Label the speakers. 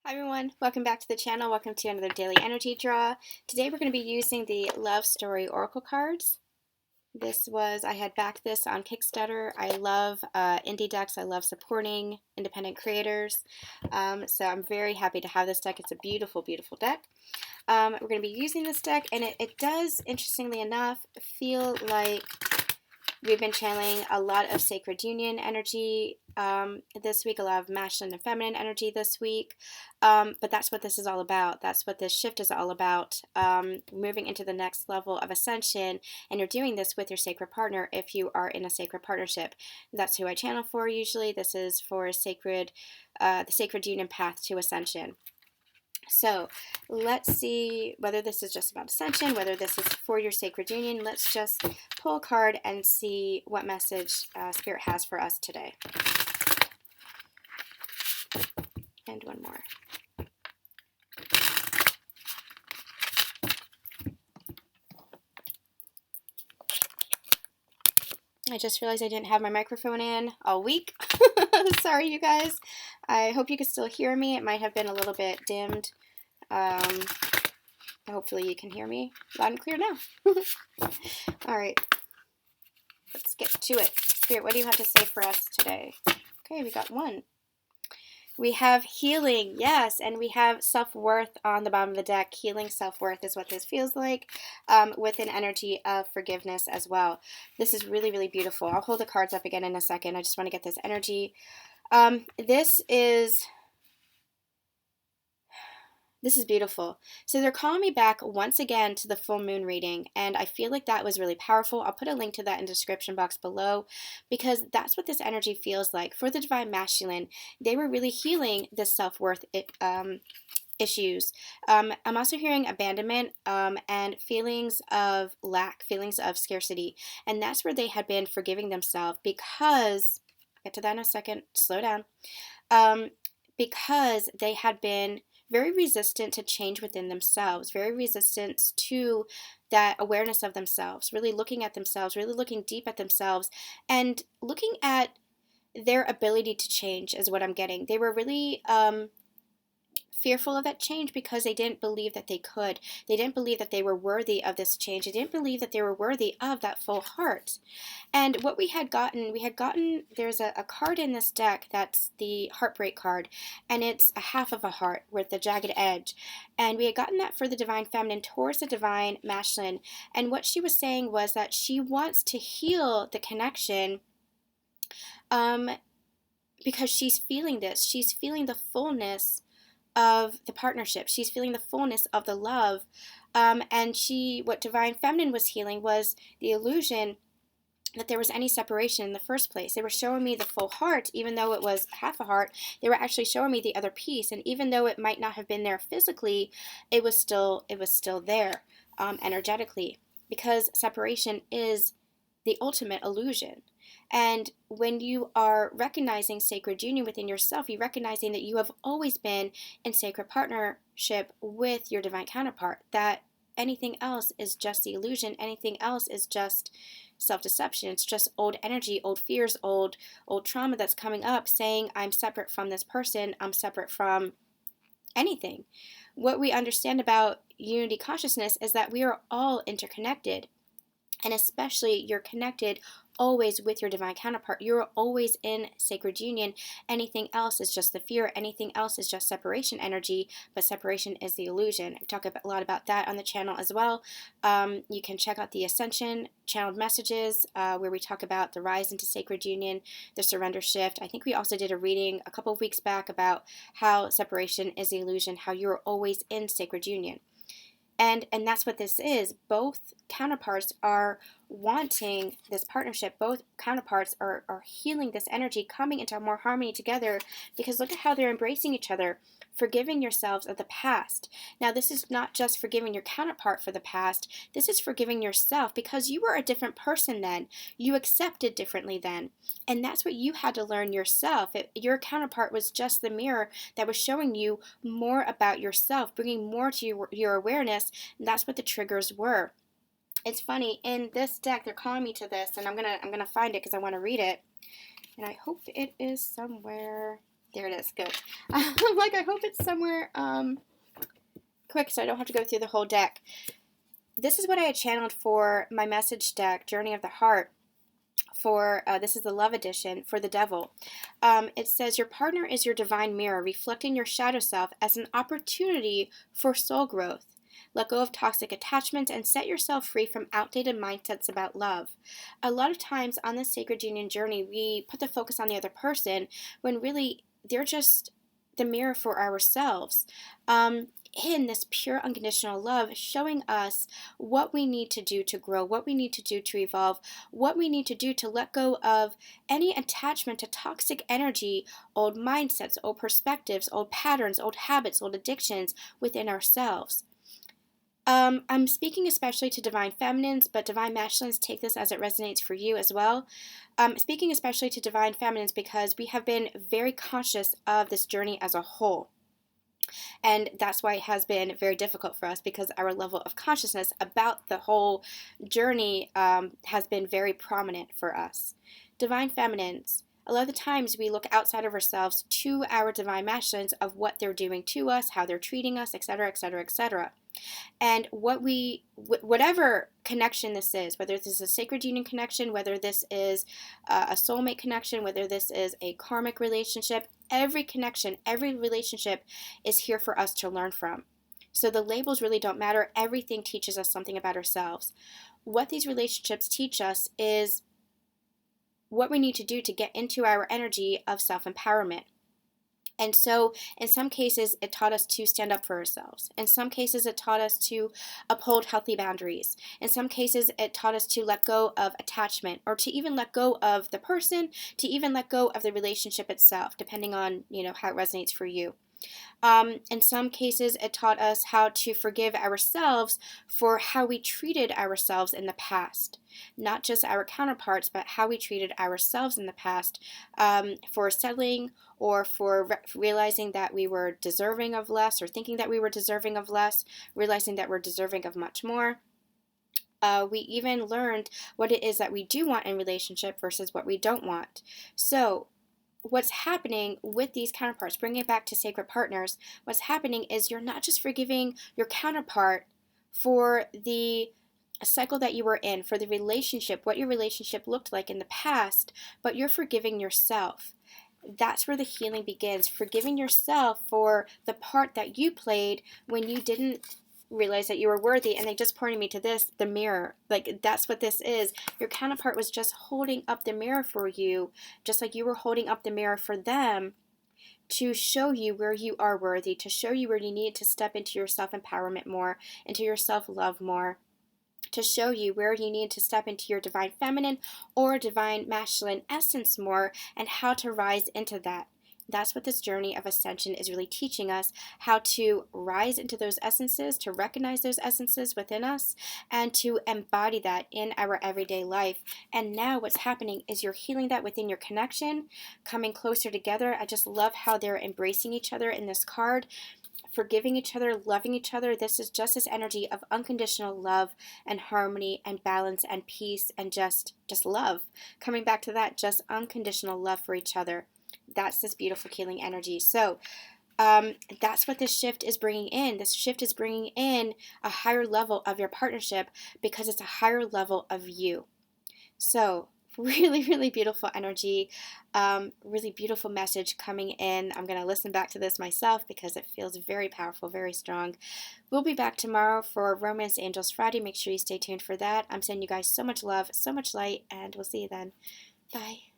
Speaker 1: Hi everyone, welcome back to the channel. Welcome to another daily energy draw. Today we're going to be using the Love Story Oracle cards. I had backed this on Kickstarter. I love indie decks. I love supporting independent creators. So I'm very happy to have this deck. It's a beautiful, beautiful deck. We're going to be using this deck, and it does, interestingly enough, feel like we've been channeling a lot of sacred union energy this week, a lot of masculine and feminine energy this week. But that's what this is all about. That's what this shift is all about. Moving into the next level of ascension, and you're doing this with your sacred partner if you are in a sacred partnership. That's who I channel for usually. This is for the sacred union path to ascension. So let's see whether this is just about ascension, whether this is for your sacred union. Let's just pull a card and see what message Spirit has for us today. And one more. I just realized I didn't have my microphone in all week. Sorry, you guys. I hope you can still hear me. It might have been a little bit dimmed. Hopefully you can hear me loud and clear now. All right, let's get to it. Spirit, what do you have to say for us today? Okay, we got one. We have healing, yes, and we have self-worth on the bottom of the deck. Healing self-worth is what this feels like, with an energy of forgiveness as well. This is really, really beautiful. I'll hold the cards up again in a second. I just want to get this energy. This is beautiful. So they're calling me back once again to the full moon reading, and I feel like that was really powerful. I'll put a link to that in the description box below, because that's what this energy feels like. For the Divine Masculine, they were really healing this self-worth issues. I'm also hearing abandonment and feelings of lack, feelings of scarcity, and that's where they had been forgiving themselves because, I'll get to that in a second, slow down, because they had been very resistant to change within themselves, very resistant to that awareness of themselves, really looking at themselves, really looking deep at themselves, and looking at their ability to change is what I'm getting. They were really fearful of that change because they didn't believe that they could. They didn't believe that they were worthy of this change. They didn't believe that they were worthy of that full heart. And what we had gotten, there's a card in this deck that's the heartbreak card, and it's a half of a heart with the jagged edge. And we had gotten that for the divine feminine towards the divine masculine. And what she was saying was that she wants to heal the connection, because she's feeling this. She's feeling the fullness of the partnership. She's feeling the fullness of the love. And what Divine Feminine was healing was the illusion that there was any separation in the first place. They were showing me the full heart, even though it was half a heart. They were actually showing me the other piece, and even though it might not have been there physically, it was still there, energetically, because separation is the ultimate illusion. And when you are recognizing sacred union within yourself, you're recognizing that you have always been in sacred partnership with your divine counterpart, that anything else is just the illusion, anything else is just self-deception. It's just old energy, old fears, old trauma that's coming up saying, I'm separate from this person, I'm separate from anything. What we understand about unity consciousness is that we are all interconnected. And especially, you're connected always with your divine counterpart. You're always in sacred union. Anything else is just the fear. Anything else is just separation energy, but separation is the illusion. We talk a lot about that on the channel as well. You can check out the Ascension channeled messages, where we talk about the rise into sacred union, the surrender shift. I think we also did a reading a couple of weeks back about how separation is the illusion, how you're always in sacred union. And that's what this is. Both counterparts are wanting this partnership. Both counterparts are healing this energy, coming into more harmony together, because look at how they're embracing each other, forgiving yourselves of the past. Now, this is not just forgiving your counterpart for the past. This is forgiving yourself, because you were a different person then. You accepted differently then. And that's what you had to learn yourself. Your counterpart was just the mirror that was showing you more about yourself, bringing more to your awareness. And that's what the triggers were. It's funny, in this deck, they're calling me to this, and I'm gonna find it because I want to read it. And I hope it is somewhere. There it is. Good. I'm like, I hope it's somewhere quick so I don't have to go through the whole deck. This is what I had channeled for my message deck, Journey of the Heart. For this is the Love Edition for the Devil. It says, your partner is your divine mirror, reflecting your shadow self as an opportunity for soul growth. Let go of toxic attachments and set yourself free from outdated mindsets about love. A lot of times on this sacred union journey, we put the focus on the other person when really they're just the mirror for ourselves. In this pure unconditional love, showing us what we need to do to grow, what we need to do to evolve, what we need to do to let go of any attachment to toxic energy, old mindsets, old perspectives, old patterns, old habits, old addictions within ourselves. I'm speaking especially to divine feminines, but divine masculines, take this as it resonates for you as well. Speaking especially to divine feminines because we have been very conscious of this journey as a whole. And that's why it has been very difficult for us, because our level of consciousness about the whole journey has been very prominent for us. Divine feminines, a lot of the times we look outside of ourselves to our divine masculines of what they're doing to us, how they're treating us, etc., etc., etc. And whatever connection this is, whether this is a sacred union connection, whether this is a soulmate connection, whether this is a karmic relationship, every connection, every relationship is here for us to learn from. So the labels really don't matter. Everything teaches us something about ourselves. What these relationships teach us is what we need to do to get into our energy of self-empowerment. And so in some cases, it taught us to stand up for ourselves. In some cases, it taught us to uphold healthy boundaries. In some cases, it taught us to let go of attachment, or to even let go of the person, to even let go of the relationship itself, depending on, how it resonates for you. In some cases, it taught us how to forgive ourselves for how we treated ourselves in the past. Not just our counterparts, but how we treated ourselves in the past, for settling or for realizing that we were deserving of less, or thinking that we were deserving of less, realizing that we're deserving of much more. We even learned what it is that we do want in relationship versus what we don't want. So what's happening with these counterparts, bringing it back to sacred partners, what's happening is you're not just forgiving your counterpart for the cycle that you were in, for the relationship, what your relationship looked like in the past, but you're forgiving yourself. That's where the healing begins, forgiving yourself for the part that you played when you didn't realize that you were worthy. And they just pointed me to this, the mirror. Like, that's what this is. Your counterpart was just holding up the mirror for you, just like you were holding up the mirror for them, to show you where you are worthy, to show you where you need to step into your self-empowerment more, into your self-love more, to show you where you need to step into your divine feminine or divine masculine essence more, and how to rise into that. That's what this journey of ascension is really teaching us, how to rise into those essences, to recognize those essences within us, and to embody that in our everyday life. And now what's happening is you're healing that within your connection, coming closer together. I just love how they're embracing each other in this card, forgiving each other, loving each other. This is just this energy of unconditional love and harmony and balance and peace and just love. Coming back to that, just unconditional love for each other. That's this beautiful healing energy. So that's what this shift is bringing in. This shift is bringing in a higher level of your partnership, because it's a higher level of you. So really, really beautiful energy, really beautiful message coming in. I'm going to listen back to this myself because it feels very powerful, very strong. We'll be back tomorrow for Romance Angels Friday. Make sure you stay tuned for that. I'm sending you guys so much love, so much light, and we'll see you then. Bye.